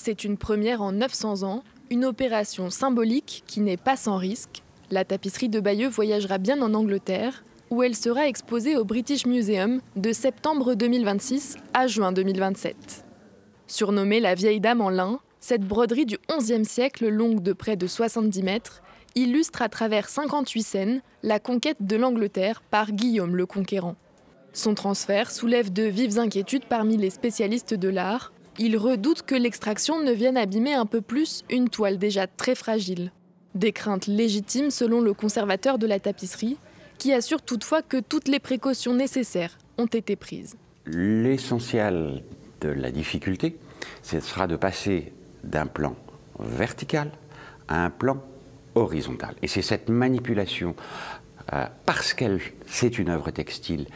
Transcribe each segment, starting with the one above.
C'est une première en 900 ans, une opération symbolique qui n'est pas sans risque. La tapisserie de Bayeux voyagera bien en Angleterre, où elle sera exposée au British Museum de septembre 2026 à juin 2027. Surnommée la vieille dame en lin, cette broderie du XIe siècle, longue de près de 70 mètres, illustre à travers 58 scènes la conquête de l'Angleterre par Guillaume le Conquérant. Son transfert soulève de vives inquiétudes parmi les spécialistes de l'art. Ils redoutent que l'extraction ne vienne abîmer un peu plus une toile déjà très fragile. Des craintes légitimes selon le conservateur de la tapisserie, qui assure toutefois que toutes les précautions nécessaires ont été prises. L'essentiel de la difficulté, ce sera de passer d'un plan vertical à un plan horizontal. Et c'est cette manipulation, parce que c'est une œuvre textile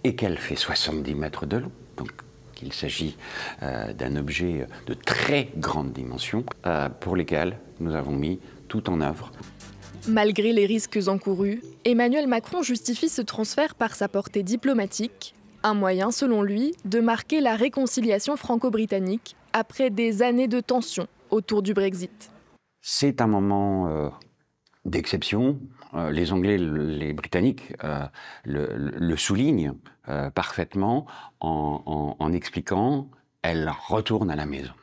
et qu'elle fait 70 mètres de long, donc qu'il s'agit d'un objet de très grande dimension, pour lesquels nous avons mis tout en œuvre. Malgré les risques encourus, Emmanuel Macron justifie ce transfert par sa portée diplomatique, un moyen, selon lui, de marquer la réconciliation franco-britannique après des années de tensions autour du Brexit. C'est un moment d'exception. Les Anglais, les Britanniques le soulignent parfaitement en expliquant « elle retourne à la maison ».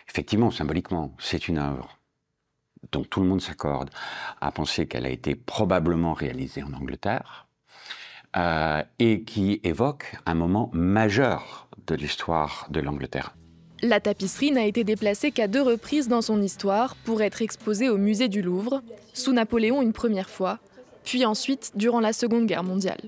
Effectivement, symboliquement, c'est une œuvre dont tout le monde s'accorde à penser qu'elle a été probablement réalisée en Angleterre et qui évoque un moment majeur de l'histoire de l'Angleterre. La tapisserie n'a été déplacée qu'à 2 reprises dans son histoire pour être exposée au musée du Louvre, sous Napoléon une première fois, puis ensuite durant la Seconde Guerre mondiale.